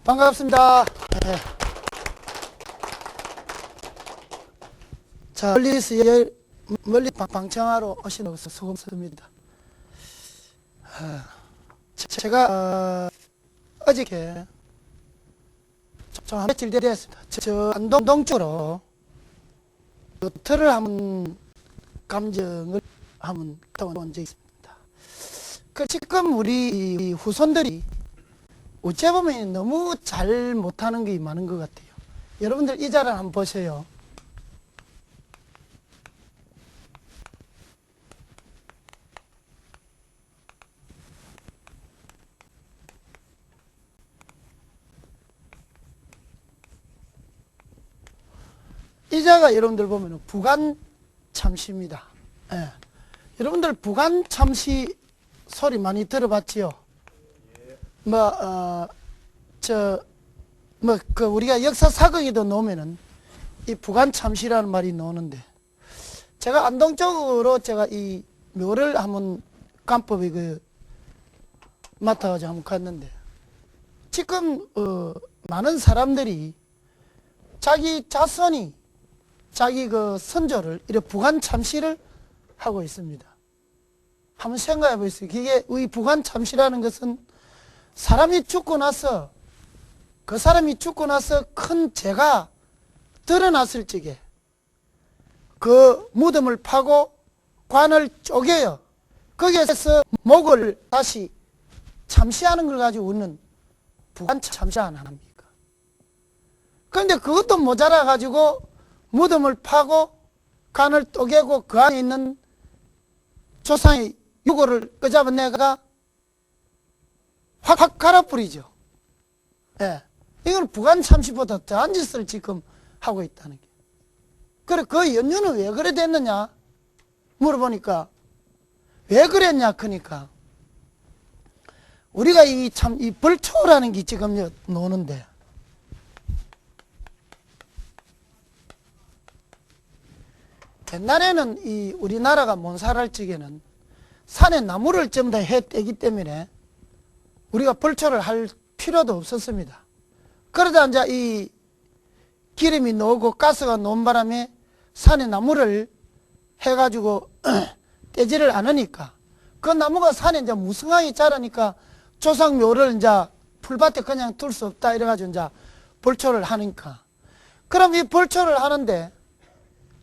반갑습니다. 네. 자, 멀리 방청하러 오신 수고했습니다. 제가 어저께 좀 며칠 됐습니다. 저 안동 쪽으로 요트를 한번 감정을 한번 떠온 적이 있습니다. 그 지금 우리 후손들이 어째 보면 너무 잘 못하는 게 많은 것 같아요. 여러분들 이 자를 한번 보세요. 이 자가 여러분들 보면 부관 참시입니다. 예. 여러분들 부관 참시 소리 많이 들어봤지요? 우리가 역사 사극에도 나오면은 이 부관 참시라는 말이 나오는데, 제가 안동 쪽으로 제가 이 묘를 한번 간법에 맡아가지고 한번 갔는데, 지금, 많은 사람들이 자기 자손이 자기 선조를 이렇게 부관 참시를 하고 있습니다. 한번 생각해 보세요. 이게 이 부관 참시라는 것은 사람이 죽고 나서, 그 사람이 죽고 나서 큰 죄가 드러났을 적에 그 무덤을 파고 관을 쪼개요. 거기에서 목을 다시 참시하는 걸 가지고 웃는 부관 참시 안 합니까? 그런데 그것도 모자라 가지고 무덤을 파고 관을 쪼개고 그 안에 있는 조상의 유골을 끄잡아내가 확 갈아뿌리죠. 예. 이건 부관 참시보다 더한 짓을 지금 하고 있다는 게. 그래, 그 연유는 왜 그래 됐느냐? 물어보니까, 왜 그랬냐? 그러니까, 우리가 이 벌초라는 게 지금 노는데, 옛날에는 이 우리나라가 몬살할 적에는 산에 나무를 전부 다 해 떼기 때문에 우리가 벌초를 할 필요도 없었습니다. 그러다 이제 이 기름이 나오고 가스가 나온 바람에 산에 나무를 해가지고 떼지를 않으니까, 그 나무가 산에 이제 무성하게 자라니까 조상묘를 이제 풀밭에 그냥 둘 수 없다 이래가지고 이제 벌초를 하니까, 그럼 이 벌초를 하는데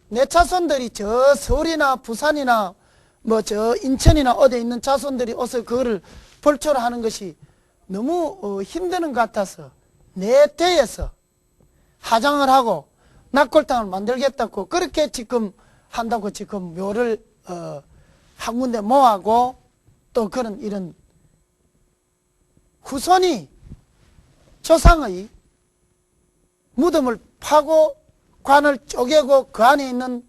내 자손들이 저 서울이나 부산이나 저 인천이나 어디에 있는 자손들이 어서 그거를 벌초를 하는 것이 너무 힘드는 것 같아서 내 대에서 하장을 하고 낙골당을 만들겠다고 그렇게 지금 한다고 지금 묘를 한 군데 모아고, 또 그런 이런 후손이 조상의 무덤을 파고 관을 쪼개고 그 안에 있는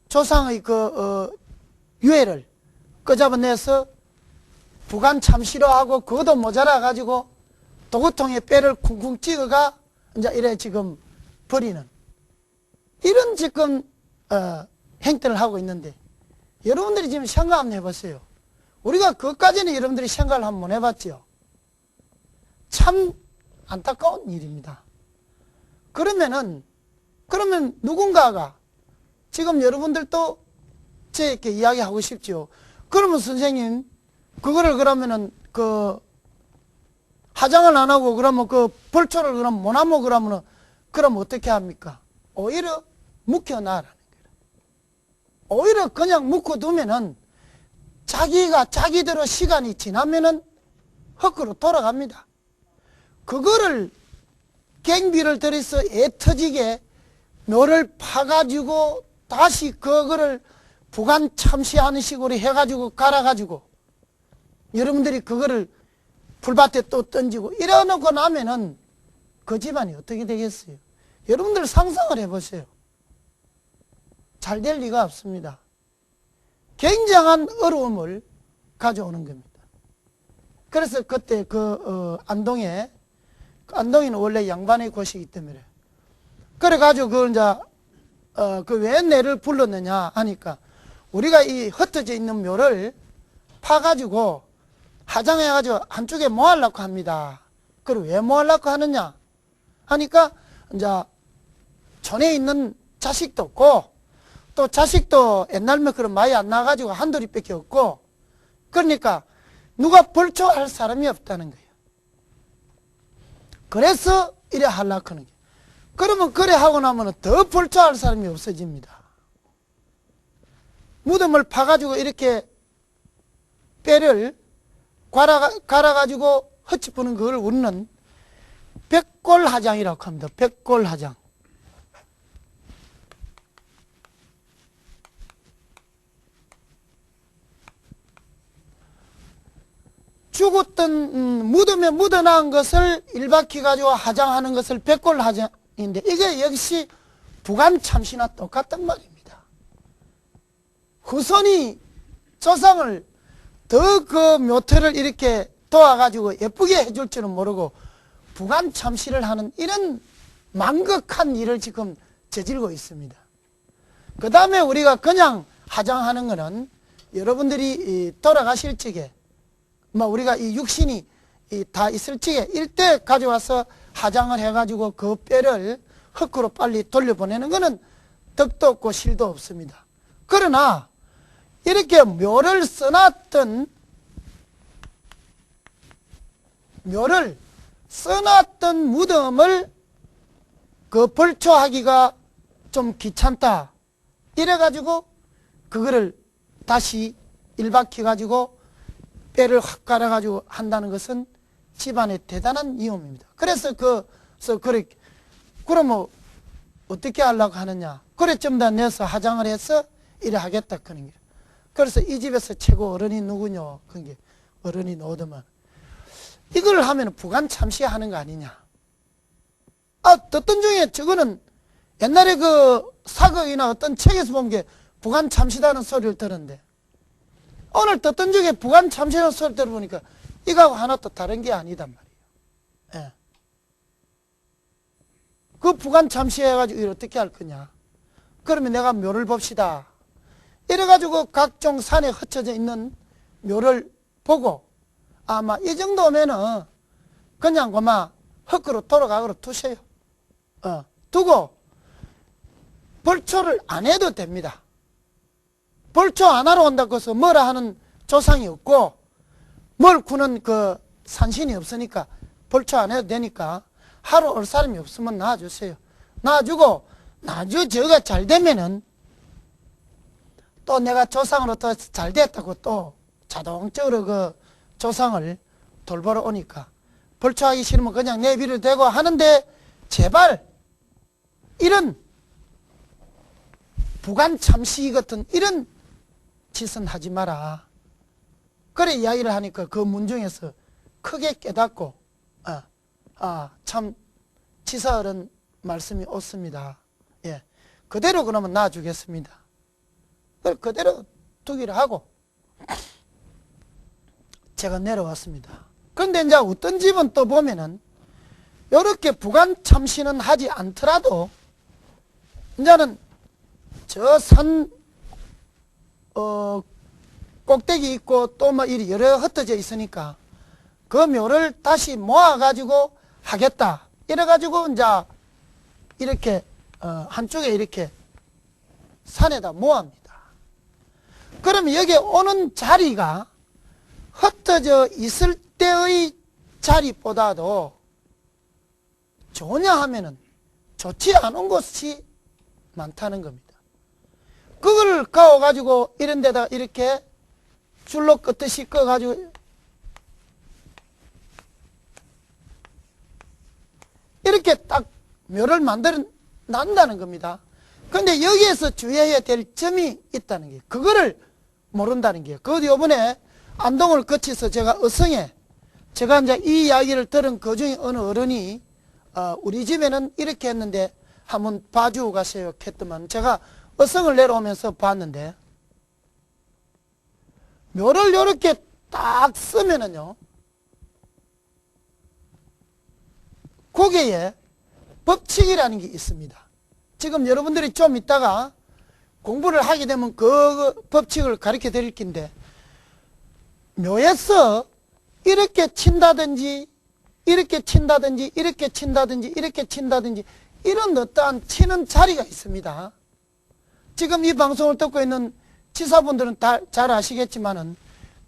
조상의 유해를 끄잡아내서 부관 참시로 하고, 그것도 모자라 가지고 도구통에 뼈를 쿵쿵 찍어가 이제 이래 지금 버리는 이런 지금 행태를 하고 있는데, 여러분들이 지금 생각 한번 해보세요. 우리가 그것까지는 여러분들이 생각을 한번 해봤죠. 참 안타까운 일입니다. 그러면 누군가가 지금 여러분들도 저에게 이야기하고 싶죠. 그러면 선생님, 그거를 그러면은 하장을 안 하고 그러면 벌초를 그럼 못 하면 그럼 어떻게 합니까? 오히려 묵혀놔라는 거예요. 오히려 그냥 묵혀두면은 자기가 자기대로 시간이 지나면은 헛으로 돌아갑니다. 그거를 갱비를 들여서 애터지게 묘를 파가지고 다시 그거를 부관 참시하는 식으로 해가지고 갈아가지고 여러분들이 그거를 풀밭에 또 던지고 이래놓고 나면은 그 집안이 어떻게 되겠어요? 여러분들 상상을 해보세요. 잘 될 리가 없습니다. 굉장한 어려움을 가져오는 겁니다. 그래서 그때 안동에는 원래 양반의 곳이기 때문에, 그래가지고 왜 내를 불렀느냐 하니까, 우리가 이 흩어져 있는 묘를 파가지고 하장해가지고 한쪽에 모으려고 합니다. 그걸 왜 뭐 하려고 하느냐 하니까 이제 촌에 있는 자식도 없고 또 자식도 옛날면 그런 많이 안 나가지고 한둘이밖에 없고 그러니까 누가 벌초할 사람이 없다는 거예요. 그래서 이래 하려고 하는 거예요. 그러면 그래 하고 나면 더 벌초할 사람이 없어집니다. 무덤을 파가지고 이렇게 뼈를 갈아가지고 헛집부는 그걸 우리는 백골하장이라고 합니다. 백골하장. 죽었던 무덤에 묻어나온 것을 일박히 가지고 하장하는 것을 백골하장인데 이게 역시 부관참시나 똑같단 말입니다. 후손이 조상을 더 그 묘태를 이렇게 도와가지고 예쁘게 해줄 줄은 모르고 부관참시를 하는 이런 망극한 일을 지금 저질고 있습니다. 그 다음에 우리가 그냥 하장하는 거는 여러분들이 돌아가실 적에 우리가 이 육신이 다 있을 적에 일대 가져와서 하장을 해가지고 그 뼈를 흙으로 빨리 돌려보내는 것은 덕도 없고 실도 없습니다. 그러나 이렇게 묘를 써놨던 무덤을 그 벌초하기가 좀 귀찮다 이래가지고 그거를 다시 일박혀가지고 뼈를 확 갈아가지고 한다는 것은 집안의 대단한 위험입니다. 그래서 그러면 어떻게 하려고 하느냐. 그래 좀 더 내서 하장을 해서 이래 하겠다 그런 거예요. 그래서 이 집에서 최고 어른이 누구냐. 그게 어른이 나오더만 이걸 하면 부관참시 하는 거 아니냐. 듣던 중에 저거는 옛날에 그 사극이나 어떤 책에서 본 게 부관참시다는 소리를 들었는데 오늘 듣던 중에 부관참시라는 소리를 들어보니까 이거하고 하나 또 다른 게 아니단 말이에요. 예. 그 부관참시 해가지고 이걸 어떻게 할 거냐. 그러면 내가 묘를 봅시다. 이래가지고 각종 산에 흩어져 있는 묘를 보고 아마 이 정도면은 그냥 그만 흙으로 돌아가고 두세요. 두고 벌초를 안 해도 됩니다. 벌초 안 하러 온다고 해서 뭐라 하는 조상이 없고 뭘 구는 그 산신이 없으니까 벌초 안 해도 되니까 하러 올 사람이 없으면 놔주세요. 놔주고 나중에 저가 잘 되면은 또 내가 조상으로 또 잘 됐다고 또 자동적으로 그 조상을 돌보러 오니까 벌초하기 싫으면 그냥 내비를 대고 하는데 제발 이런 부관참시 같은 이런 짓은 하지 마라. 그래 이야기를 하니까 그 문중에서 크게 깨닫고 참 지사어른 말씀이 옳습니다. 예, 그대로 그러면 놔주겠습니다. 그대로 두기를 하고 제가 내려왔습니다. 그런데 이제 어떤 집은 또 보면은 이렇게 부관참시는 하지 않더라도 이제는 저 산 꼭대기 있고 또 뭐 이리 여러 흩어져 있으니까 그 묘를 다시 모아가지고 하겠다. 이래가지고 이제 이렇게 한쪽에 이렇게 산에다 모아합니다. 그러면 여기 오는 자리가 흩어져 있을 때의 자리보다도 좋냐 하면은 좋지 않은 곳이 많다는 겁니다. 그걸 가워가지고 이런 데다 이렇게 줄로 끄듯이 꺼가지고 이렇게 딱 묘를 만들어 낸다는 겁니다. 그런데 여기에서 주의해야 될 점이 있다는 게 그거를 모른다는 게요. 그 요번에 안동을 거쳐서 제가 어성에 제가 이제 이 이야기를 들은 그 중에 어느 어른이 우리 집에는 이렇게 했는데 한번 봐주고 가세요 했더만 제가 어성을 내려오면서 봤는데 묘를 이렇게 딱 쓰면은요 거기에 법칙이라는 게 있습니다. 지금 여러분들이 좀 이따가 공부를 하게 되면 그 법칙을 가르쳐 드릴 텐데 묘에서 이렇게 친다든지 이렇게 친다든지 이렇게 친다든지 이렇게 친다든지 이런 어떠한 치는 자리가 있습니다. 지금 이 방송을 듣고 있는 치사분들은 다 잘 아시겠지만은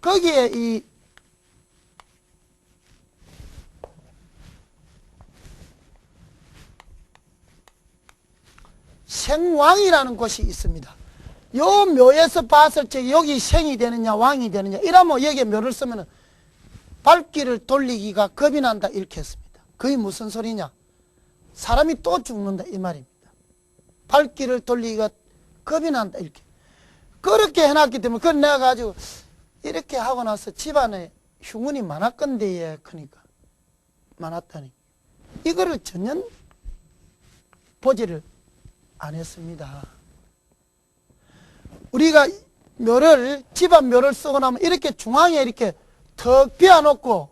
거기에 이 생왕이라는 곳이 있습니다. 요 묘에서 봤을 때 여기 생이 되느냐 왕이 되느냐 이러면 여기에 묘를 쓰면은 발길을 돌리기가 겁이 난다 이렇게 했습니다. 그게 무슨 소리냐? 사람이 또 죽는다 이 말입니다. 발길을 돌리기가 겁이 난다 이렇게. 그렇게 해놨기 때문에 그걸 내가 가지고 이렇게 하고 나서 집안에 흉운이 많았건데 그러니까 많았다니 이거를 전혀 보지를 안 했습니다. 우리가 묘를 집안 묘를 쓰고 나면 이렇게 중앙에 이렇게 턱 비워놓고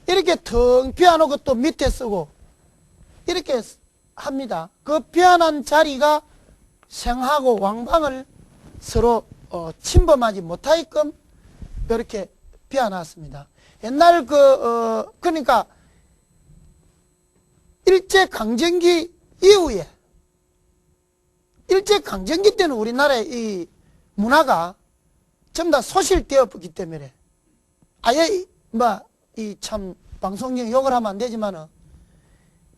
이렇게 턱 비워놓고 또 밑에 쓰고 이렇게 합니다. 그 비워놓은 자리가 생하고 왕방을 서로 침범하지 못하게끔 이렇게 비워놨습니다. 옛날 그러니까 일제강점기 이후에 일제강점기 때는 우리나라의 이 문화가 전부 다 소실되어 있기 때문에 아예 이 참 방송용 욕을 하면 안 되지만은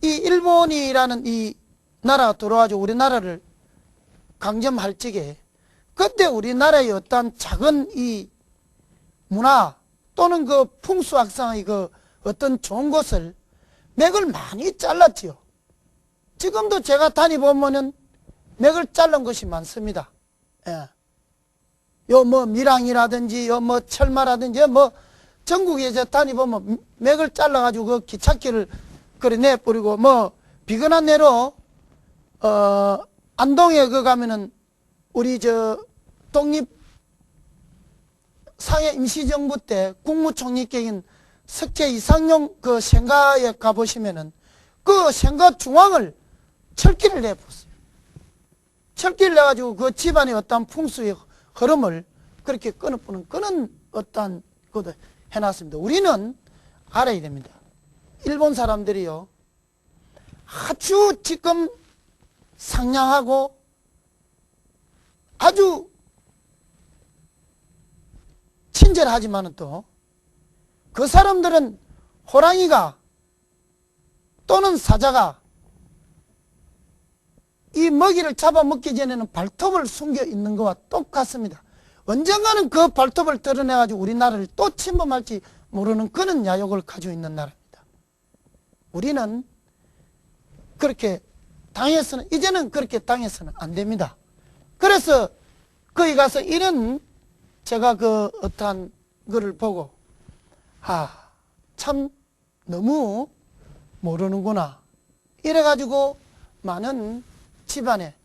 이 일본이라는 이 나라가 들어와가지고 우리나라를 강점할 적에 그때 우리나라의 어떤 작은 이 문화 또는 그 풍수학상의 그 어떤 좋은 것을 맥을 많이 잘랐지요. 지금도 제가 다니보면은 맥을 자른 것이 많습니다. 예. 요 밀항이라든지 요 철마라든지 전국에 저 다니보면 맥을 잘라가지고 그 기찻길을 그래 내버리고 비근한 내로 안동에 가면은 우리 독립 상해 임시정부 때 국무총리격인 석재 이상용 그 생가에 가보시면은 그 생가 중앙을 철길을 내봤어요. 철길을 내가지고 그 집안의 어떤 풍수의 흐름을 그렇게 끊어보는 그런 어떤 것도 해놨습니다. 우리는 알아야 됩니다. 일본 사람들이요, 아주 지금 상냥하고 아주 친절하지만은 또 그 사람들은 호랑이가 또는 사자가 이 먹이를 잡아먹기 전에는 발톱을 숨겨 있는 것과 똑같습니다. 언젠가는 그 발톱을 드러내가지고 우리나라를 또 침범할지 모르는 그런 야욕을 가지고 있는 나라입니다. 우리는 그렇게 당해서는, 이제는 그렇게 당해서는 안 됩니다. 그래서 거기 가서 이런 제가 그 어떠한 거를 보고 참 너무 모르는구나 이래가지고 많은 집안에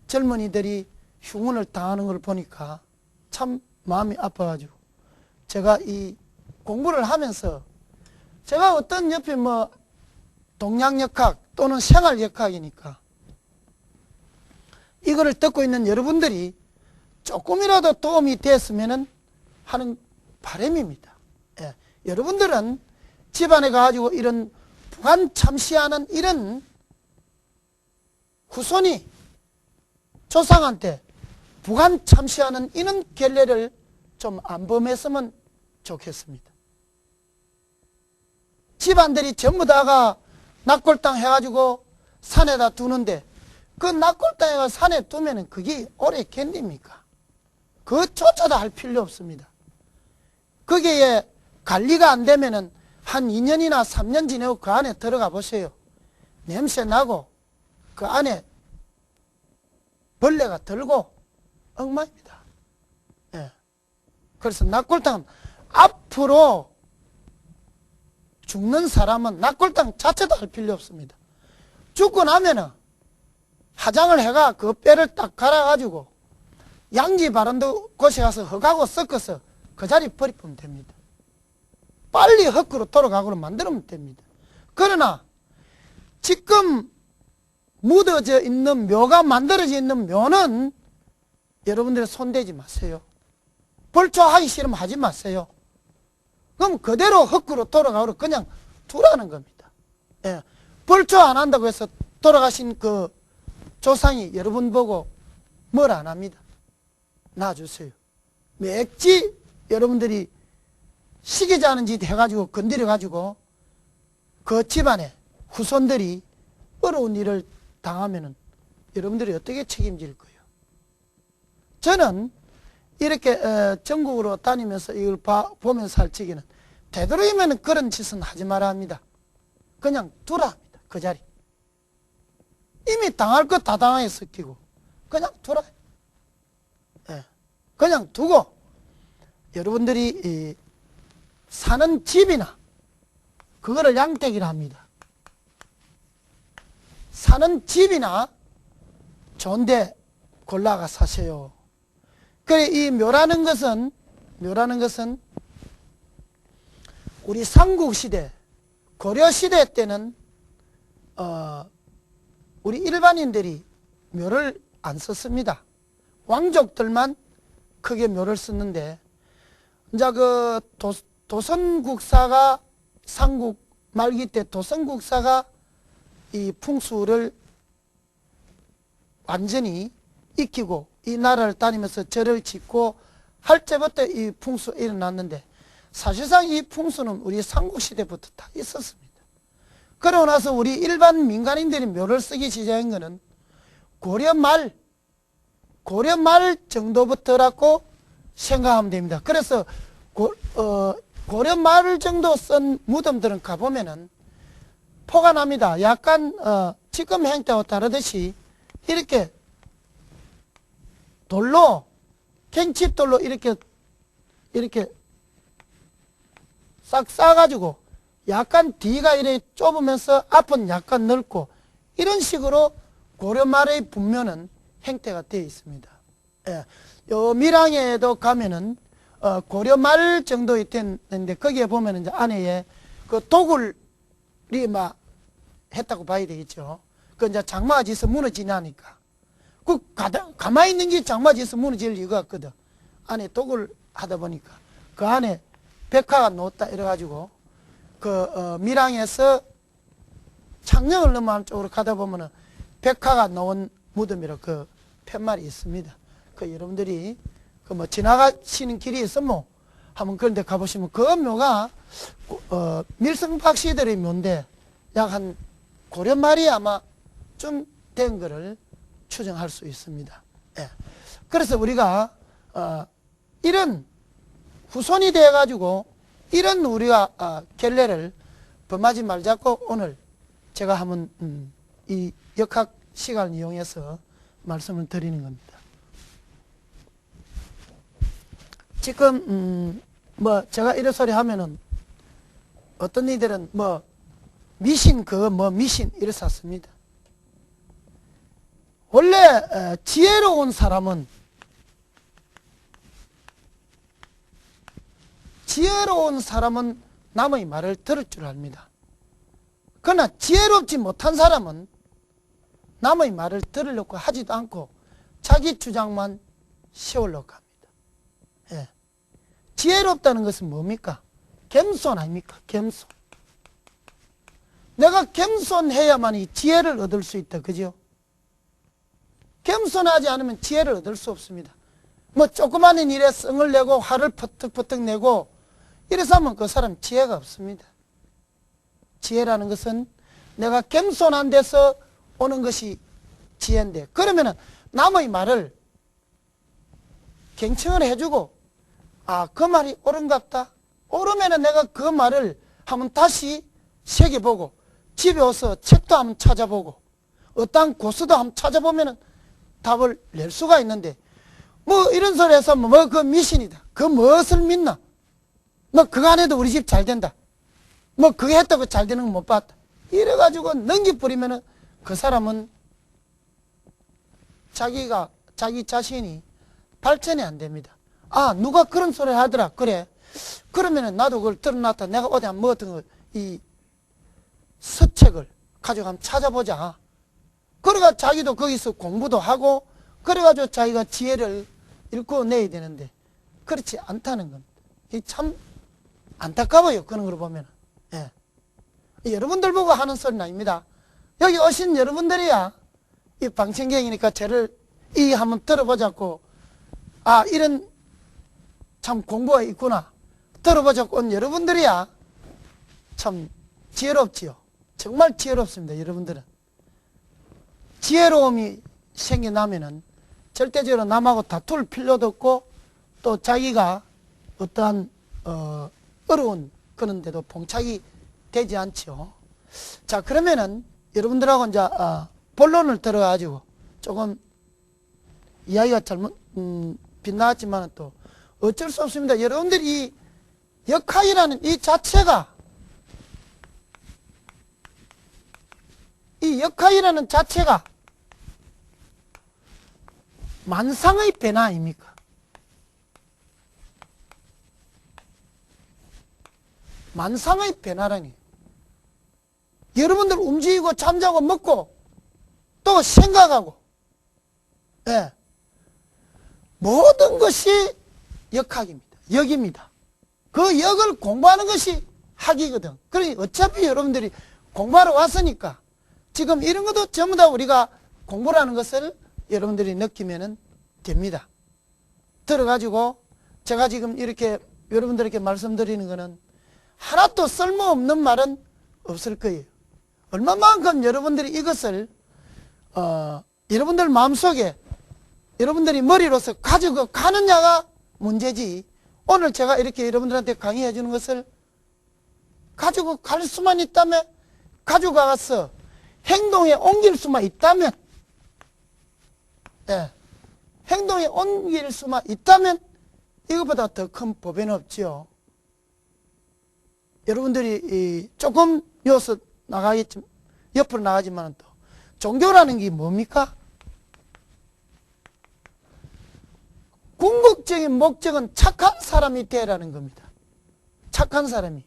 젊은이들이 흉운을 당하는 걸 보니까 참 마음이 아파가지고 제가 이 공부를 하면서 제가 어떤 옆에 동양역학 또는 생활역학이니까 이거를 듣고 있는 여러분들이 조금이라도 도움이 됐으면 하는 바람입니다. 예. 여러분들은 집안에 가지고 이런 부관 참시하는 이런 후손이 조상한테 부관 참시하는 이런 결례를 좀 안 범했으면 좋겠습니다. 집안들이 전부 다가 낙골당 해가지고 산에다 두는데 그 낙골당에가 산에 두면은 그게 오래 견딥니까? 그조차도 할 필요 없습니다. 거기에 관리가 안 되면은 한 2년이나 3년 지내고 그 안에 들어가 보세요. 냄새 나고 그 안에 벌레가 들고 엉망입니다. 예. 그래서 낙골당은 앞으로 죽는 사람은 낙골당 자체도 할 필요 없습니다. 죽고 나면은 화장을 해가 그 뼈를 딱 갈아가지고 양지 바른 곳에 가서 흙하고 섞어서 그 자리 버리면 됩니다. 빨리 흙으로 돌아가고 만들면 됩니다. 그러나 지금 묻어져 있는 묘가 만들어져 있는 묘는 여러분들이 손대지 마세요. 벌초하기 싫으면 하지 마세요. 그럼 그대로 흙으로 돌아가고 그냥 두라는 겁니다. 예. 벌초 안 한다고 해서 돌아가신 그 조상이 여러분 보고 뭘 안 합니다. 놔주세요. 맥지 여러분들이 시기지 않은 짓 해가지고 건드려가지고 그 집안의 후손들이 어려운 일을 당하면은 여러분들이 어떻게 책임질 거예요? 저는 이렇게 전국으로 다니면서 이걸 보면서 할 적에는 되도록이면 그런 짓은 하지 말아야 합니다. 그냥 두라 합니다. 그 자리. 이미 당할 것 다 당해서 끼고 그냥 두라. 예. 그냥 두고 여러분들이 사는 집이나 그거를 양택이라 합니다. 사는 집이나 좋은데 골라가 사세요. 그래, 이 묘라는 것은 우리 삼국시대, 고려시대 때는 우리 일반인들이 묘를 안 썼습니다. 왕족들만 크게 묘를 썼는데, 이제 그 도선국사가 삼국 말기 때 도선국사가 이 풍수를 완전히 익히고 이 나라를 다니면서 절을 짓고 할 때부터 이 풍수가 일어났는데, 사실상 이 풍수는 우리 삼국시대부터 다 있었습니다. 그러고 나서 우리 일반 민간인들이 묘를 쓰기 시작한 것은 고려 말 정도부터라고 생각하면 됩니다. 그래서 고려 말 정도 쓴 무덤들은 가보면은 포가 납니다. 약간 지금 행태와 다르듯이 이렇게 돌로, 갱칩돌로 이렇게 싹 싸가지고 약간 뒤가 이렇게 좁으면서 앞은 약간 넓고 이런 식으로 고려 말의 분묘는 행태가 되어 있습니다. 예. 요 밀양에도 가면은 고려 말 정도 있는데 거기에 보면은 이제 안에 그 도굴이 막 했다고 봐야 되겠죠. 그 이제 장마가 지서 무너지냐니까. 그 가만히 있는 게 장마 지서 무너질 이유가 없거든. 안에 도굴 하다 보니까 그 안에 백화가 놓았다 이래가지고 밀양에서 창녕을 넘어가는 쪽으로 가다 보면은 백화가 놓은 무덤이라 그 팻말이 있습니다. 그 여러분들이 그 뭐 지나가시는 길이 있으면 한번 그런 데 가보시면 그 묘가 밀성박 시들의 묘인데 약 한 고려 말이 아마 좀 된 거를 추정할 수 있습니다. 예. 그래서 우리가 이런 후손이 되어 가지고 이런 우리가 결례를 범하지 말자고 오늘 제가 한번 이 역학 시간을 이용해서 말씀을 드리는 겁니다. 지금 뭐 제가 이런 소리 하면은 어떤 이들은 뭐 미신 미신 이래 샀습니다. 원래 지혜로운 사람은 남의 말을 들을 줄 압니다. 그러나 지혜롭지 못한 사람은 남의 말을 들으려고 하지도 않고 자기 주장만 세우려고 합니다. 예. 지혜롭다는 것은 뭡니까? 겸손 아닙니까? 겸손. 내가 겸손해야만이 지혜를 얻을 수 있다. 그죠? 겸손하지 않으면 지혜를 얻을 수 없습니다. 뭐 조그마한 일에 성을 내고 화를 퍼뜩퍼뜩 내고 이래서 하면 그 사람 지혜가 없습니다. 지혜라는 것은 내가 겸손한 데서 오는 것이 지혜인데, 그러면은 남의 말을 경청을 해주고 그 말이 옳은갑다. 옳으면은 내가 그 말을 한번 다시 새겨보고 집에 와서 책도 한번 찾아보고 어떤 고수도 한번 찾아보면은 답을 낼 수가 있는데, 뭐 이런 소리 해서 뭐 그 미신이다. 그 무엇을 믿나? 뭐 그거 안 해도 우리 집 잘 된다. 뭐 그거 했다고 잘 되는 거 못 봤다. 이래가지고 넘겨버리면은 그 사람은 자기 자신이 발전이 안 됩니다. 누가 그런 소리 하더라. 그래. 그러면은 나도 그걸 들어놨다. 내가 어디 한번 뭐 어떤 이 서책을 가지고 한번 찾아보자. 그래가 자기도 거기서 공부도 하고 그래가지고 자기가 지혜를 읽고내야 되는데 그렇지 않다는 겁니다. 이 참 안타까워요. 그런 걸 보면. 예. 여러분들 보고 하는 소리는 아닙니다. 여기 오신 여러분들이야 이 방청객이니까 쟤를 이 한번 들어보자고, 아 이런 참 공부가 있구나 들어보자고 온 여러분들이야 참 지혜롭지요. 정말 지혜롭습니다. 여러분들은 지혜로움이 생겨나면은 절대적으로 남하고 다툴 필요도 없고, 또 자기가 어떠한 어려운 그런 데도 봉착이 되지 않죠. 자, 그러면은 여러분들하고 이제 본론을 들어가지고 조금 이야기가 잘못 빗나갔지만 또 어쩔 수 없습니다. 여러분들이 이 역학이라는 이 자체가, 이 역학이라는 자체가 만상의 변화 아닙니까? 만상의 변화라니. 여러분들 움직이고 잠자고 먹고 또 생각하고, 예, 모든 것이 역학입니다. 역입니다. 그 역을 공부하는 것이 학이거든. 그러니 어차피 여러분들이 공부하러 왔으니까 지금 이런 것도 전부 다 우리가 공부라는 것을 여러분들이 느끼면 됩니다. 들어가지고 제가 지금 이렇게 여러분들에게 말씀드리는 것은 하나도 쓸모없는 말은 없을 거예요. 얼마만큼 여러분들이 이것을 여러분들 마음속에 여러분들이 머리로서 가지고 가느냐가 문제지, 오늘 제가 이렇게 여러분들한테 강의해 주는 것을 가지고 갈 수만 있다면, 가지고 가서 행동에 옮길 수만 있다면, 예, 행동에 옮길 수만 있다면 이것보다 더 큰 보배는 없지요. 여러분들이 조금 여기서 나가겠지, 옆으로 나가지만 또 종교라는 게 뭡니까? 궁극적인 목적은 착한 사람이 되라는 겁니다. 착한 사람이.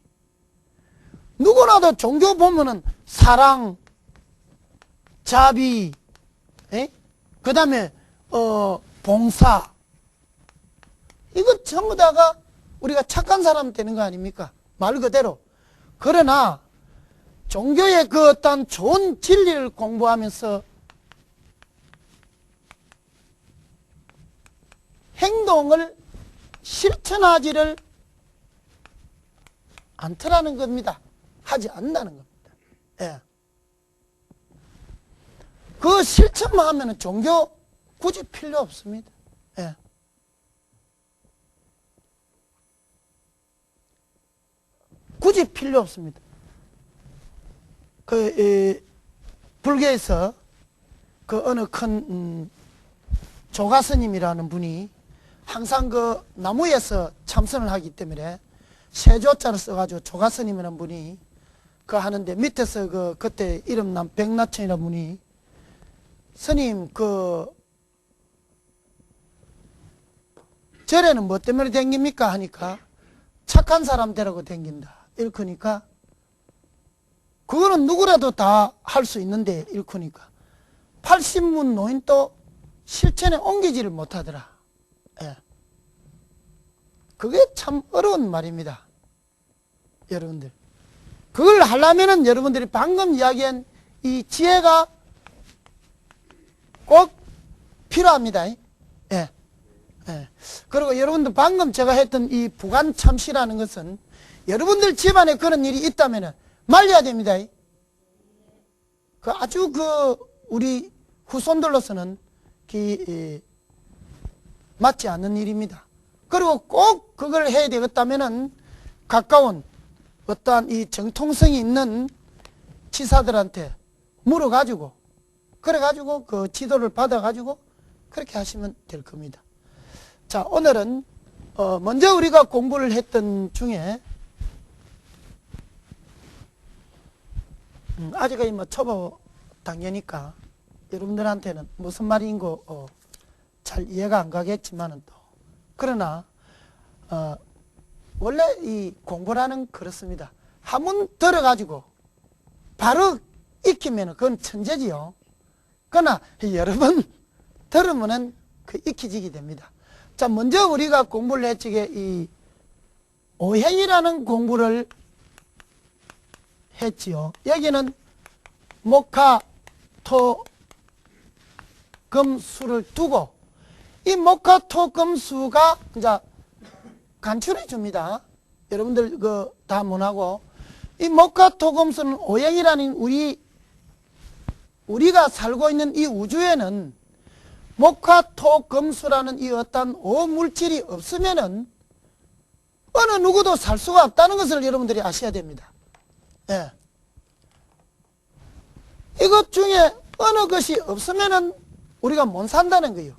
누구나도 종교 보면은 사랑, 자비, 그 다음에 봉사, 이거 전부 다가 우리가 착한 사람 되는 거 아닙니까? 말 그대로. 그러나 종교의 그 어떤 좋은 진리를 공부하면서 행동을 실천하지를 않더라는 겁니다. 하지 않는다는 겁니다. 예. 그 실천만 하면 종교 굳이 필요 없습니다. 예. 굳이 필요 없습니다. 불교에서 그 어느 큰 조가스님이라는 분이 항상 그 나무에서 참선을 하기 때문에 세조자를 써가지고 조가스님이라는 분이 그 하는데, 밑에서 그때 이름난 백나천이라는 분이, 스님 절에는 뭐 때문에 댕깁니까 하니까 착한 사람 되라고 댕긴다 일크니까, 그거는 누구라도 다 할 수 있는데 일크니까 80문 노인도 실천에 옮기지를 못하더라. 예. 그게 참 어려운 말입니다. 여러분들, 그걸 하려면은 여러분들이 방금 이야기한 이 지혜가 꼭 필요합니다. 예. 예. 그리고 여러분들 방금 제가 했던 이 부관참시라는 것은 여러분들 집안에 그런 일이 있다면 말려야 됩니다. 아주 우리 후손들로서는 맞지 않는 일입니다. 그리고 꼭 그걸 해야 되겠다면은 가까운 어떠한 이 정통성이 있는 치사들한테 물어가지고, 그래가지고 그 지도를 받아가지고 그렇게 하시면 될 겁니다. 자, 오늘은 먼저 우리가 공부를 했던 중에 아직은 뭐 초보 단계니까 여러분들한테는 무슨 말인 거 잘 이해가 안 가겠지만은 또, 그러나 원래 이 공부라는 그렇습니다. 한번 들어가지고 바로 익히면은 그건 천재지요. 그러나 여러 번 들으면은 그 익혀지게 됩니다. 자, 먼저 우리가 공부를 했지게 이 오행이라는 공부를 했지요. 여기는 목화, 토, 금수를 두고 이 목화, 토, 금수가 이제 간추려 줍니다. 여러분들 다 문하고 이 목화, 토, 금수는 오행이라는 우리가 살고 있는 이 우주에는 목화, 토, 금수라는 이 어떤 오물질이 없으면은 어느 누구도 살 수가 없다는 것을 여러분들이 아셔야 됩니다. 예. 이것 중에 어느 것이 없으면은 우리가 못 산다는 거예요.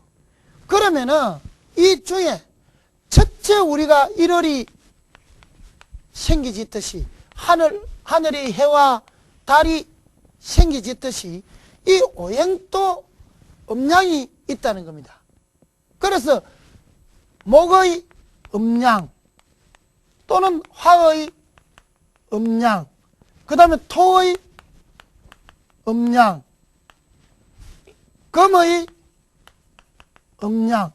그러면은 이 중에 첫째 우리가 일월이 생기짓듯이 하늘의 해와 달이 생기짓듯이 이 오행도 음양이 있다는 겁니다. 그래서 목의 음양 또는 화의 음양, 그 다음에 토의 음양, 금의 음양,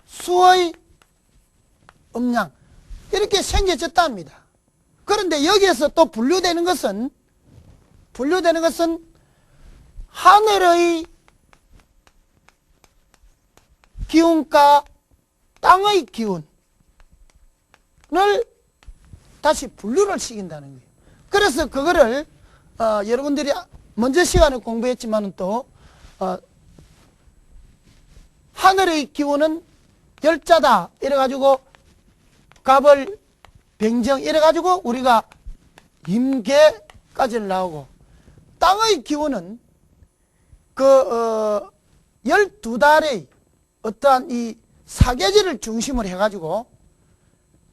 수의 음양 이렇게 생겨졌답니다. 그런데 여기에서 또 분류되는 것은 하늘의 기운과 땅의 기운을 다시 분류를 시킨다는 거예요. 그래서 그거를 여러분들이 먼저 시간에 공부했지만 또 하늘의 기운은 열자다 이래가지고 갑을 병정 이래가지고 우리가 임계까지 나오고, 땅의 기운은 12달의 어떠한 이 사계절을 중심으로 해가지고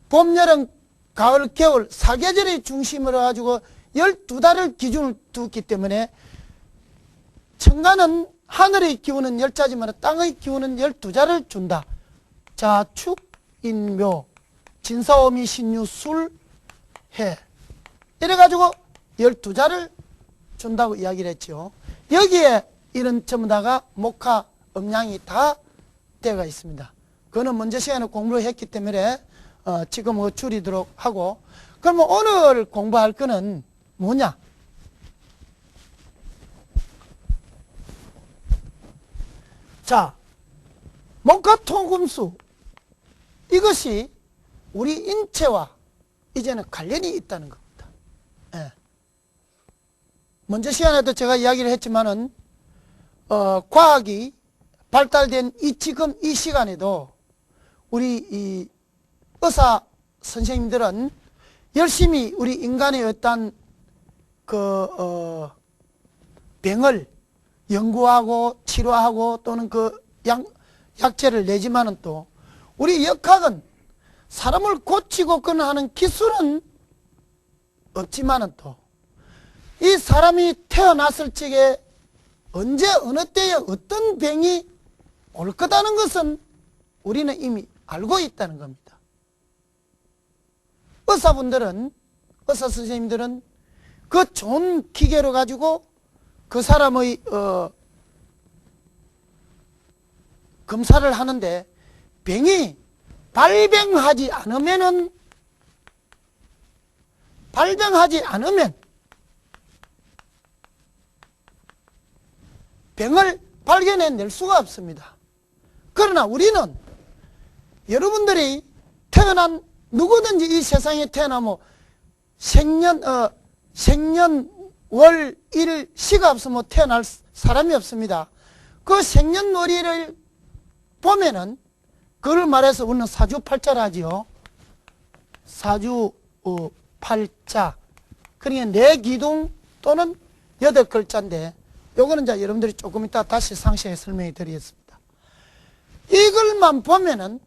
봄, 여름, 가을, 겨울 사계절의 중심으로 해가지고 12달을 기준을 두기 때문에 천간은 하늘의 기운은 열자지만 땅의 기운은 12자를 준다. 자, 축, 인묘, 진사오미, 신유, 술, 해 이래가지고 12자를 준다고 이야기를 했죠. 여기에 이런 전부 다가 목화, 음양이 다 되어가 있습니다. 그거는 먼저 시간에 공부를 했기 때문에 지금 줄이도록 하고, 그러면 오늘 공부할 거는 뭐냐? 자, 목화, 토, 금수 이것이 우리 인체와 이제는 관련이 있다는 겁니다. 예. 먼저 시간에도 제가 이야기를 했지만은 과학이 발달된 지금 이 시간에도 우리 이 의사 선생님들은 열심히 우리 인간의 어떤 병을 연구하고 치료하고 또는 약제를 내지만은 또 우리 역학은 사람을 고치고 하는 기술은 없지만은 또 이 사람이 태어났을 적에 언제 어느 때에 어떤 병이 올 거다는 것은 우리는 이미 알고 있다는 겁니다. 의사 선생님들은 그 좋은 기계로 가지고 그 사람의 검사를 하는데 병이 발병하지 않으면 병을 발견해낼 수가 없습니다. 그러나 우리는 여러분들이 누구든지 이 세상에 태어나면 생년월일 시가 없으면 태어날 사람이 없습니다. 그 생년월일을 보면은 그걸 말해서 우리는 사주팔자를 하지요. 사주팔자. 그러니까 네 기둥 또는 8글자인데 요거는 이제 여러분들이 조금 이따 다시 상세히 설명해 드리겠습니다. 이걸만 보면은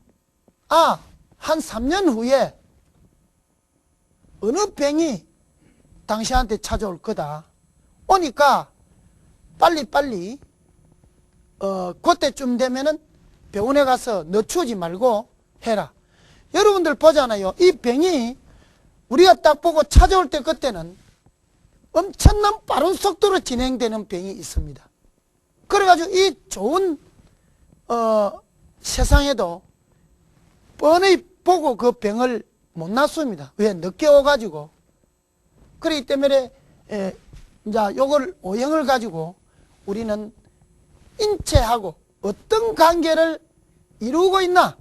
한 3년 후에 어느 병이 당신한테 찾아올 거다. 오니까 빨리 그때쯤 되면은 병원에 가서 늦추지 말고 해라. 여러분들 보잖아요. 이 병이 우리가 딱 보고 찾아올 때 그때는 엄청난 빠른 속도로 진행되는 병이 있습니다. 그래가지고 이 좋은 세상에도 뻔히 보고 그 병을 못 낫습니다. 왜? 늦게 오가지고. 그렇기 때문에 이제 요걸 오형을 가지고 우리는 인체하고 어떤 관계를 이루고 있나?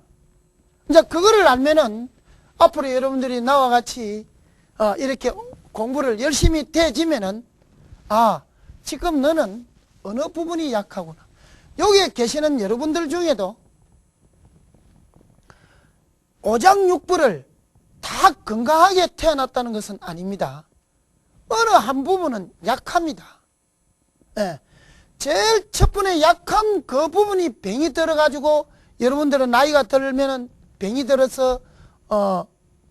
이제 그거를 알면은 앞으로 여러분들이 나와 같이 이렇게 공부를 열심히 되지면은 지금 너는 어느 부분이 약하구나. 여기에 계시는 여러분들 중에도 오장육부를 다 건강하게 태어났다는 것은 아닙니다. 어느 한 부분은 약합니다. 예. 제일 첫 번에 약한 그 부분이 병이 들어가지고 여러분들은 나이가 들면은 병이 들어서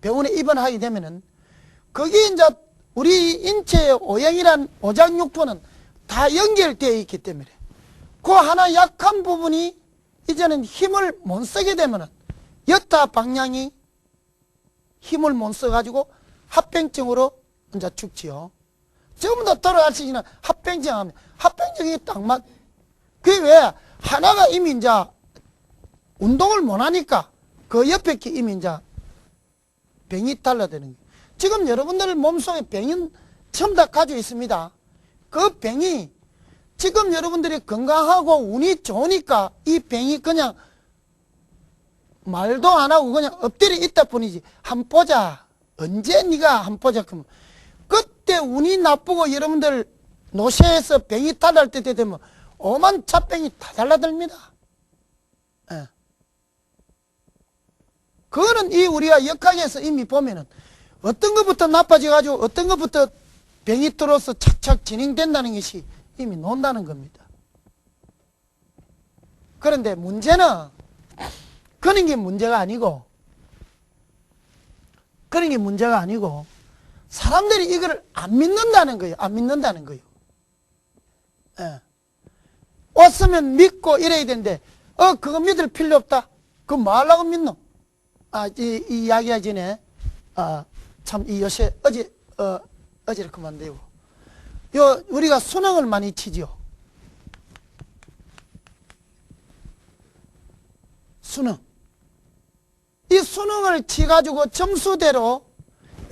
병원에 입원하게 되면은 거기 이제 우리 인체의 오형이란 오장육부는 다 연결되어 있기 때문에 그 하나 약한 부분이 이제는 힘을 못 쓰게 되면은 여타 방향이 힘을 못 써가지고 합병증으로 이제 죽지요. 전부 다 돌아갈 수 있는 합병증 하면 합병증이 딱 맞. 그게 왜? 하나가 이미 이제 운동을 못 하니까 그 옆에 게 이미 이제 병이 달라되는 거예요. 지금 여러분들 몸속에 병은 전부 다 가지고 있습니다. 그 병이 지금 여러분들이 건강하고 운이 좋으니까 이 병이 그냥 말도 안 하고 그냥 엎드려 있다 뿐이지. 한 보자. 언제 네가 한 보자. 그러면 그때 운이 나쁘고 여러분들 노쇠해서 병이 달랄 때 되면 오만 차병이 다 달라듭니다. 예. 그거는 이 우리가 역학에서 이미 보면은 어떤 것부터 나빠져가지고 어떤 것부터 병이 들어서 착착 진행된다는 것이 이미 논다는 겁니다. 그런데 문제는 그런 게 문제가 아니고 사람들이 이걸 안 믿는다는 거예요. 안 믿는다는 거예요. 예. 왔으면 믿고 이래야 되는데 그거 믿을 필요 없다. 그거 뭐 하려고 믿노? 이 이야기가 전에 참 이 요새 어제를 그만되고 우리가 수능을 많이 치지요. 수능. 이 수능을 치가지고 점수대로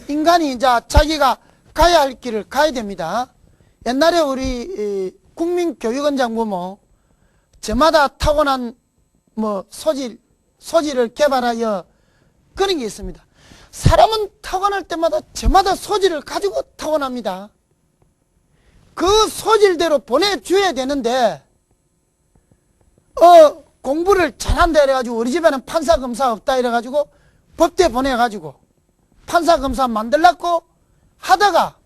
인간이 이제 자기가 가야 할 길을 가야 됩니다. 옛날에 우리 국민교육원장 보면 저마다 타고난 소질을 개발하여 그런 게 있습니다. 사람은 타고날 때마다 저마다 소질을 가지고 타고납니다. 그 소질대로 보내줘야 되는데 공부를 잘한다 이래가지고 우리 집에는 판사검사 없다 이래가지고 법대 보내가지고 판사검사 만들려고 하다가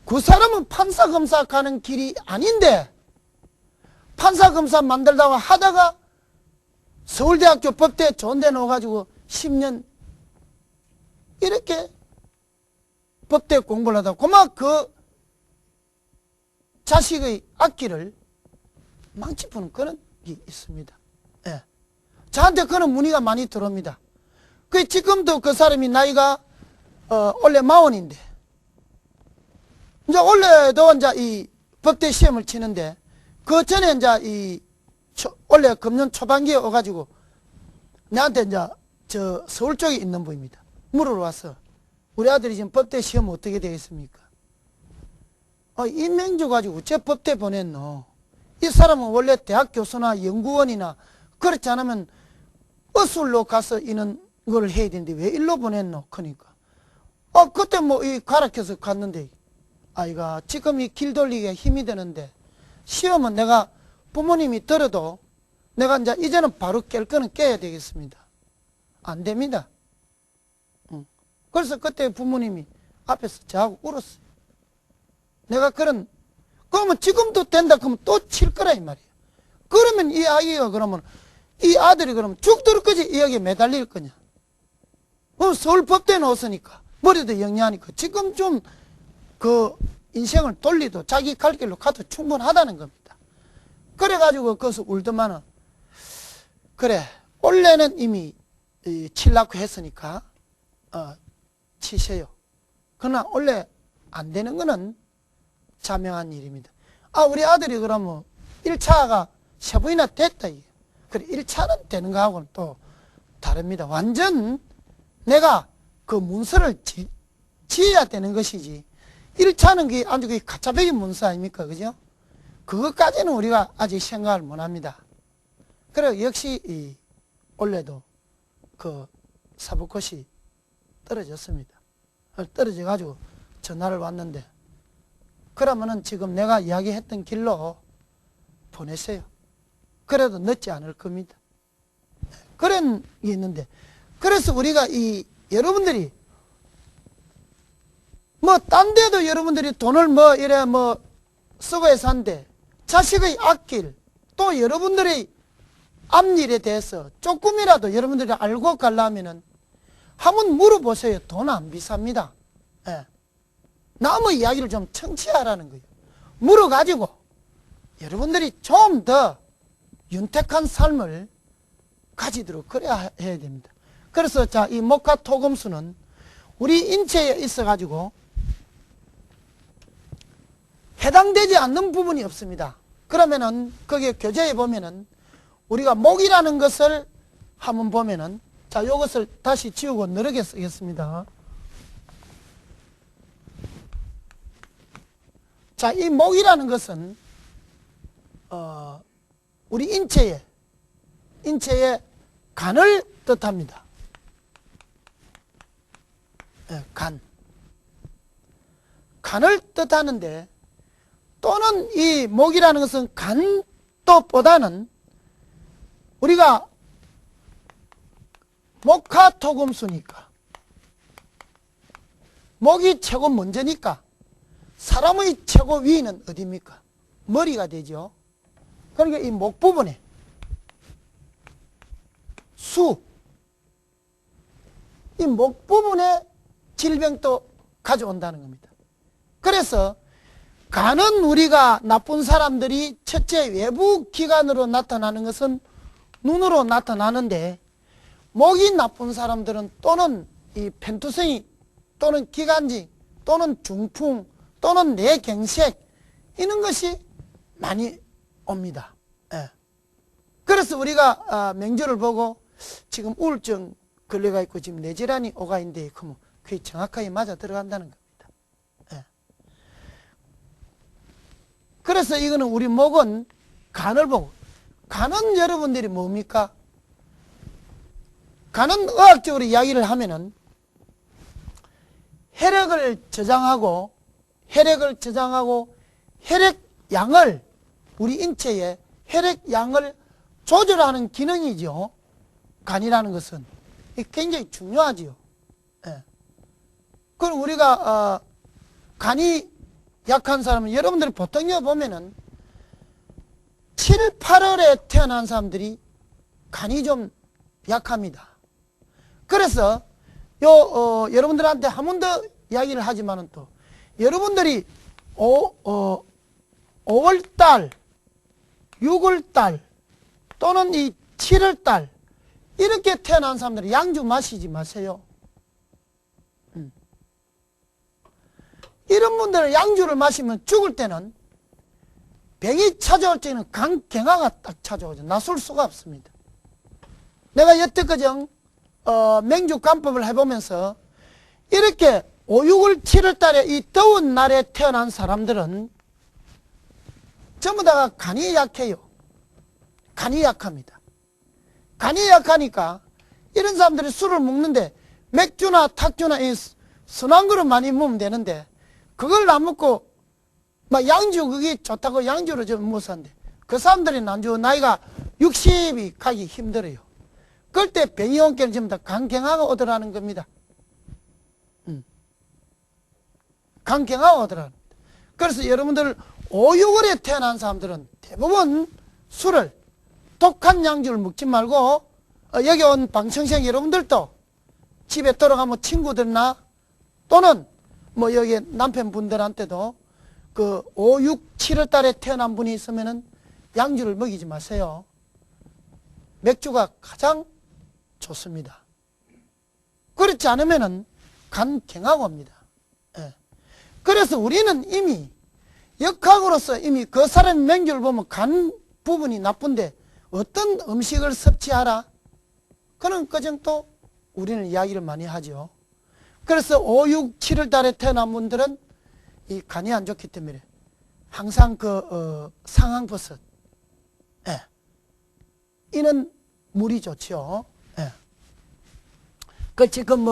그 사람은 판사검사 가는 길이 아닌데 판사검사 만들다가 하다가 서울대학교 법대 좋은 데 넣어가지고 10년 이렇게 법대 공부를 하다가 그만 그 자식의 앞길을 망치푸는 그런 게 있습니다. 예. 저한테 그런 문의가 많이 들어옵니다. 지금도 그 사람이 나이가 원래 40인데 이제 원래도 이제 이 법대 시험을 치는데 그 전에 이제 원래 금년 초반기에 와가지고 나한테 이제 저 서울 쪽에 있는 분입니다. 물으러 와서 우리 아들이 지금 법대 시험 어떻게 되겠습니까? 임명주 가지고 어째 법대 보냈노? 이 사람은 원래 대학 교수나 연구원이나 그렇지 않으면 어술로 가서 이런 걸 해야 되는데 왜 일로 보냈노? 그러니까 그때 이 가락해서 갔는데 아이가 지금 이 길 돌리기가 힘이 드는데 시험은 내가 부모님이 들어도 내가 이제는 바로 깰 거는 깨야 되겠습니다. 안 됩니다. 그래서 그때 부모님이 앞에서 저하고 울었어요. 내가 그러면 지금도 된다 그러면 또 칠 거라 이 말이에요. 그러면 이 아이가 그러면 이 아들이 그러면 죽도록까지 이 여기에 매달릴 거냐? 서울법대에 넣었으니까 머리도 영리하니까 지금 좀 그 인생을 돌리도 자기 갈 길로 가도 충분하다는 겁니다. 그래가지고 거기서 울더만은 그래 원래는 이미 칠라고 했으니까 치세요. 그러나 원래 안 되는 거는 자명한 일입니다. 우리 아들이 그러면 1차가 3번이나 됐다. 그래 1차는 되는 거하고는 또 다릅니다. 완전 내가 그 문서를 지어야 되는 것이지 1차는 그게 아주 그 가짜배기 문서 아닙니까? 그죠? 그것까지는 우리가 아직 생각을 못 합니다. 그래, 역시, 원래도 그 사법고시 떨어졌습니다. 떨어져가지고 전화를 왔는데, 그러면은 지금 내가 이야기했던 길로 보내세요. 그래도 늦지 않을 겁니다. 그런 게 있는데, 그래서 우리가 여러분들이 딴 데도 여러분들이 돈을 쓰고 해서 한데, 자식의 앞길, 또 여러분들의 앞일에 대해서 조금이라도 여러분들이 알고 가려면은 한번 물어보세요. 돈 안 비쌉니다. 예. 남의 이야기를 좀 청취하라는 거예요. 물어가지고 여러분들이 좀 더 윤택한 삶을 가지도록 그래야 해야 됩니다. 그래서 이 목화 토금수는 우리 인체에 있어가지고 해당되지 않는 부분이 없습니다. 그러면은 거기에 교재에 보면은 우리가 목이라는 것을 한번 보면은, 자, 이것을 다시 지우고 느리게 쓰겠습니다. 자, 이 목이라는 것은 우리 인체의 간을 뜻합니다. 네, 간을 뜻하는데, 또는 이 목이라는 것은 간도보다는 우리가 목화토금수니까 목이 최고 먼저니까 사람의 최고 위는 어디입니까? 머리가 되죠. 그러니까 이 목 부분에 이 목 부분에 질병도 가져온다는 겁니다. 그래서 간은 우리가 나쁜 사람들이 첫째 외부 기관으로 나타나는 것은 눈으로 나타나는데, 목이 나쁜 사람들은 또는 이 펜투성이 또는 기관지 또는 중풍 또는 뇌경색 이런 것이 많이 옵니다. 예. 그래서 우리가 명주를 보고 지금 우울증 걸려가 있고 지금 뇌질환이 오가 있는데 그러면 그게 정확하게 맞아 들어간다는 겁니다. 예. 그래서 이거는 우리 목은 간을 보고, 간은 여러분들이 뭡니까? 간은 의학적으로 이야기를 하면은 혈액을 저장하고 혈액양을, 우리 인체에 혈액양을 조절하는 기능이죠. 간이라는 것은 굉장히 중요하지요. 예. 그럼 우리가 간이 약한 사람은 여러분들이 보통 보면은 7, 8월에 태어난 사람들이 간이 좀 약합니다. 그래서 여러분들한테 한 번 더 이야기를 하지만은 또 여러분들이 5월달, 6월달 또는 이 7월달 이렇게 태어난 사람들은 양주 마시지 마세요. 이런 분들은 양주를 마시면 죽을 때는 병이 찾아올 때는 간경화가 딱 찾아오죠. 나설 수가 없습니다. 내가 여태까지 맹주 간법을 해보면서 이렇게 5, 6월, 7월 달에 이 더운 날에 태어난 사람들은 전부 다가 간이 약해요. 간이 약합니다. 간이 약하니까 이런 사람들이 술을 먹는데 맥주나 탁주나 이 순한 거를 많이 먹으면 되는데 그걸 안 먹고 막 양주 그게 좋다고 양주를 좀 못 산대. 그 사람들이 난주 나이가 60이 가기 힘들어요. 그럴 때 병이 온 게는 전부 다 간경화가 오더라는 겁니다. 간경화가 오더라는 겁니다. 그래서 여러분들 5, 6월에 태어난 사람들은 대부분 술을, 독한 양주를 먹지 말고 여기 온 방청생 여러분들도 집에 돌아가면 친구들나 또는 여기 남편분들한테도 그 5, 6, 7월 달에 태어난 분이 있으면은 양주를 먹이지 마세요. 맥주가 가장 좋습니다. 그렇지 않으면은 간경화가 옵니다. 예. 그래서 우리는 이미 역학으로서 이미 그 사람의 맹주를 보면 간 부분이 나쁜데 어떤 음식을 섭취하라? 그런 그정도 우리는 이야기를 많이 하죠. 그래서 5, 6, 7월 달에 태어난 분들은 이 간이 안 좋기 때문에 항상 상황버섯, 예. 이는 물이 좋죠. 예. 그 지금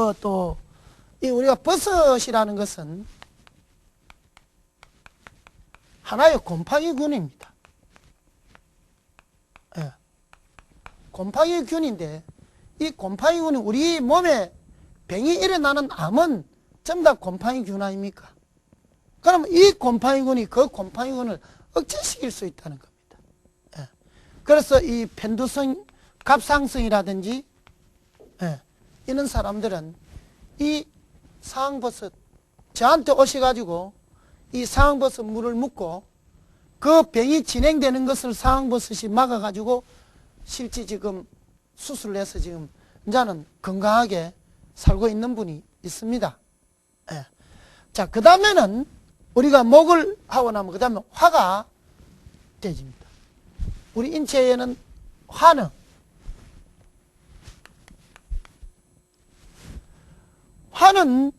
이 우리가 버섯이라는 것은 하나의 곰팡이균입니다. 예. 곰팡이균인데 이 곰팡이균이 우리 몸에 병이 일어나는 암은 전부 다 곰팡이균 아닙니까? 그러면 이 곰팡이균이 그 곰팡이균을 억제시킬 수 있다는 겁니다. 예. 그래서 이 편두성, 갑상선이라든지 예. 이런 사람들은 이 상황버섯 저한테 오셔가지고 이 상황버섯 물을 묻고 그 병이 진행되는 것을 상황버섯이 막아가지고 실제 지금 수술을 해서 지금 이제는 건강하게 살고 있는 분이 있습니다. 예. 자, 그 다음에는 우리가 목을 하고 나면 그 다음에 화가 되집니다. 우리 인체에는 화는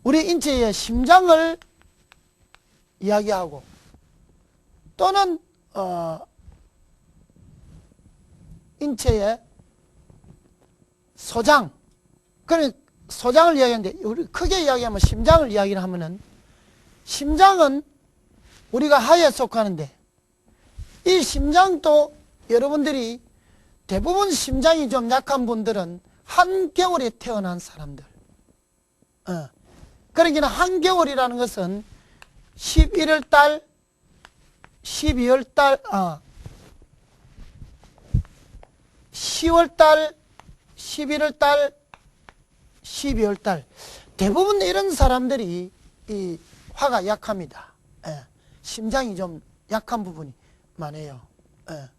우리 인체의 심장을 이야기하고 또는 인체의 소장, 그러니까 소장을 이야기하는데 우리 크게 이야기하면 심장을 이야기를 하면은 심장은 우리가 하에 속하는데 이 심장도 여러분들이 대부분 심장이 좀 약한 분들은 한겨울에 태어난 사람들. 그러니까 한겨울이라는 것은 11월 달, 12월 달, 10월 달, 11월 달, 12월 달. 대부분 이런 사람들이 이 화가 약합니다. 예. 심장이 좀 약한 부분이 많아요. 예.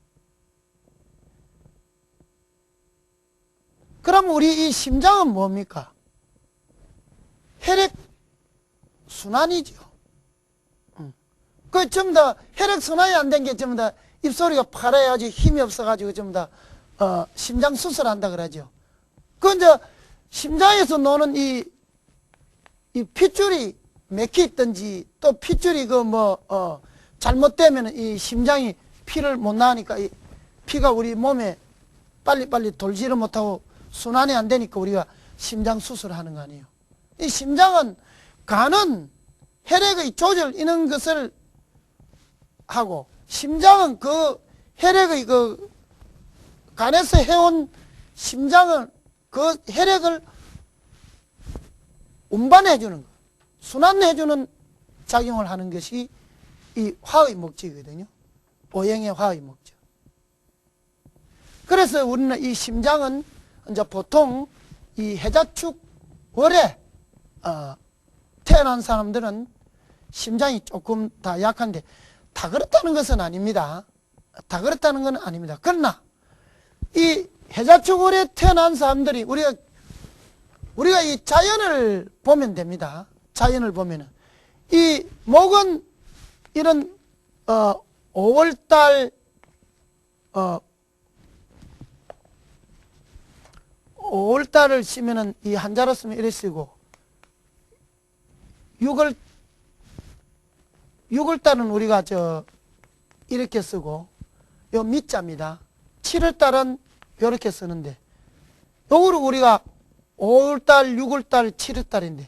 그럼 우리 이 심장은 뭡니까? 혈액 순환이죠. 그 전부 다 혈액 순환이 안 된 게 전부 다 입소리가 파래야지 힘이 없어가지고 전부 다 심장 수술한다 그러죠. 그 이제 심장에서 노는 이 핏줄이 맥혀 있든지 또 핏줄이 잘못되면 이 심장이 피를 못 나가니까 이 피가 우리 몸에 빨리빨리 돌지를 못하고 순환이 안 되니까 우리가 심장 수술을 하는 거 아니에요. 이 심장은 간은 혈액의 조절 이런 것을 하고 심장은 그 혈액의 간에서 해온 심장은 그 혈액을 운반해 주는 거, 순환해 주는 작용을 하는 것이 이 화의 목적이거든요. 오행의 화의 목적. 그래서 우리는 이 심장은 이제 보통 이 해자축 월에 태어난 사람들은 심장이 조금 다 약한데 다 그렇다는 것은 아닙니다. 다 그렇다는 건 아닙니다. 그러나 이 해자축월에 태어난 사람들이 우리가 이 자연을 보면 됩니다. 자연을 보면은 이 목은 이런 5월달 5월달을 쓰면은 이 한자로 쓰면 이래 쓰고 6월달은 우리가 이렇게 쓰고 요 밑자입니다. 7월달은 이렇게 쓰는데 요거를 우리가 5월달, 6월달, 7월달인데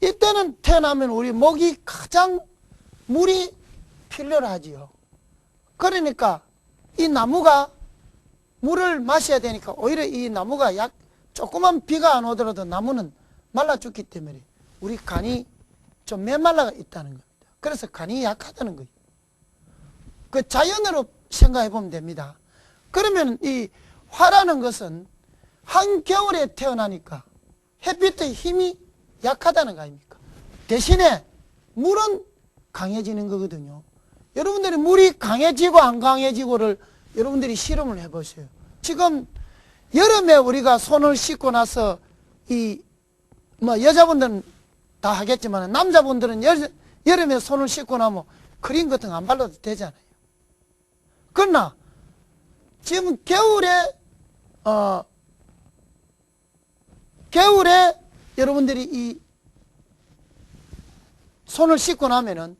이때는 태어나면 우리 목이 가장 물이 필요로 하지요. 그러니까 이 나무가 물을 마셔야 되니까 오히려 이 나무가 조그만 비가 안 오더라도 나무는 말라 죽기 때문에 우리 간이 좀 메말라가 있다는 겁니다. 그래서 간이 약하다는 거예요. 그 자연으로 생각해 보면 됩니다. 그러면 이 화라는 것은 한겨울에 태어나니까 햇빛의 힘이 약하다는 거 아닙니까? 대신에 물은 강해지는 거거든요. 여러분들이 물이 강해지고 안 강해지고를 여러분들이 실험을 해보세요. 지금 여름에 우리가 손을 씻고 나서 여자분들은 다 하겠지만 남자분들은 여름에 손을 씻고 나면 크림 같은 거 안 발라도 되잖아요. 그러나 지금 겨울에 여러분들이 이 손을 씻고 나면은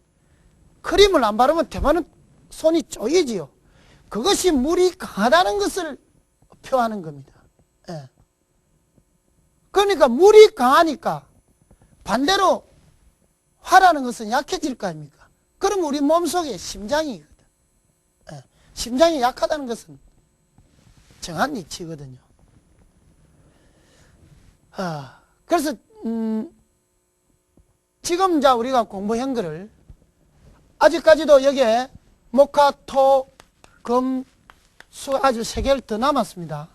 크림을 안 바르면 대만은 손이 쪼이지요. 그것이 물이 강하다는 것을 표하는 겁니다. 예. 그러니까 물이 강하니까 반대로 화라는 것은 약해질 거 아닙니까? 그럼 우리 몸속에 심장이거든. 예. 심장이 약하다는 것은 정한 이치거든요. 그래서 지금 이제 우리가 공부한 거를 아직까지도 여기에 목화, 토, 금, 수 아주 3개를 더 남았습니다.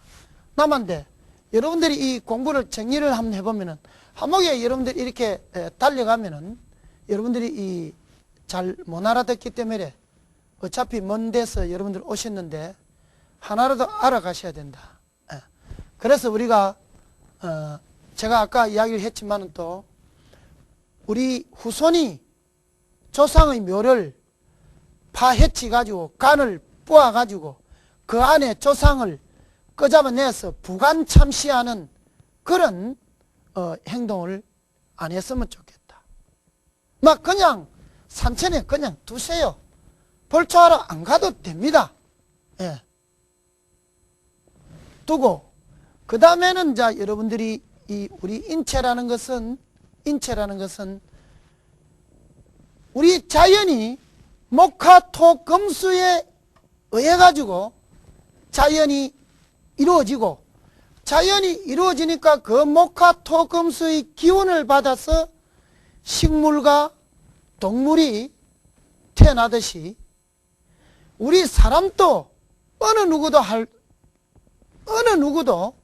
남았는데 여러분들이 이 공부를 정리를 한번 해보면은 한목에 여러분들이 이렇게 달려가면은 여러분들이 잘 못 알아듣기 때문에 어차피 먼 데서 여러분들 오셨는데 하나라도 알아가셔야 된다. 그래서 우리가 제가 아까 이야기를 했지만은 또 우리 후손이 조상의 묘를 파헤치 가지고 간을 뿌아 가지고 그 안에 조상을 끄잡아내서 부관참시하는 그런 행동을 안 했으면 좋겠다. 막 그냥 산천에 그냥 두세요. 벌초하러 안 가도 됩니다. 예. 두고 그 다음에는 자 여러분들이 우리 인체라는 것은 우리 자연이 목화, 토, 금수에 의해 가지고 자연이 이루어지고 자연이 이루어지니까 그 목화, 토, 금수의 기운을 받아서 식물과 동물이 태어나듯이 우리 사람도 어느 누구도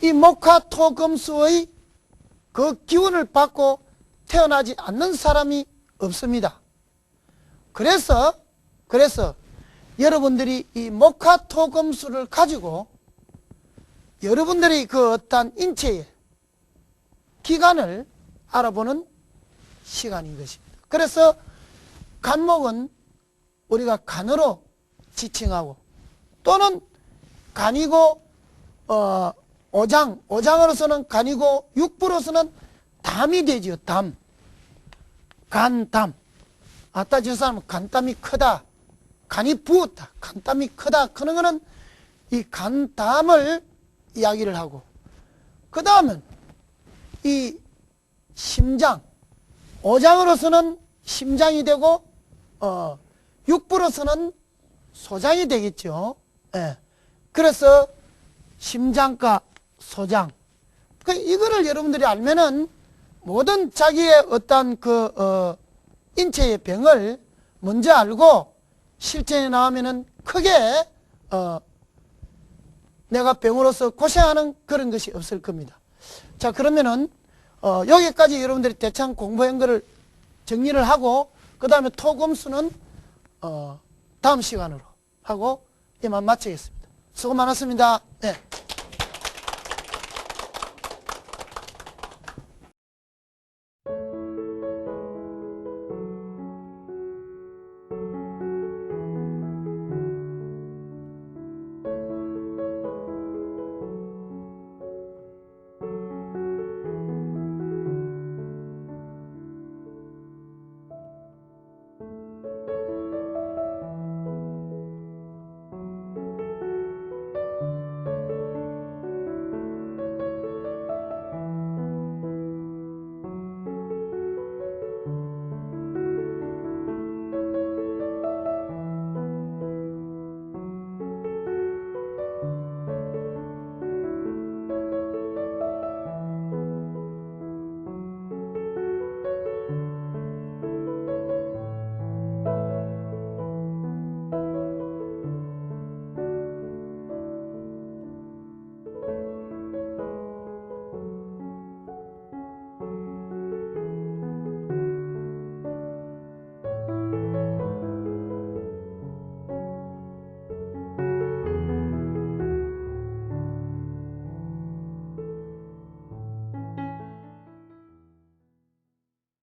이 목화, 토, 금수의 그 기운을 받고 태어나지 않는 사람이 없습니다. 그래서 여러분들이 이 목화, 토, 금수를 가지고 여러분들이 그 어떠한 인체의 기관을 알아보는 시간인 것입니다. 그래서 간목은 우리가 간으로 지칭하고 또는 간이고 오장으로서는 간이고 육부로서는 담이 되지요. 담. 간담. 아따 저 사람은 간담이 크다. 간이 부었다. 간담이 크다. 그런 거는 이 간담을 이야기를 하고 그 다음은 이 심장. 오장으로서는 심장이 되고 육부로서는 소장이 되겠죠. 예. 그래서 심장과 소장. 이거를 여러분들이 알면은 모든 자기의 어떤 인체의 병을 먼저 알고 실전에 나오면은 크게 내가 병으로서 고생하는 그런 것이 없을 겁니다. 자, 그러면은 여기까지 여러분들이 대충 공부한 거를 정리를 하고 그 다음에 토금수는 다음 시간으로 하고 이만 마치겠습니다. 수고 많았습니다. 네.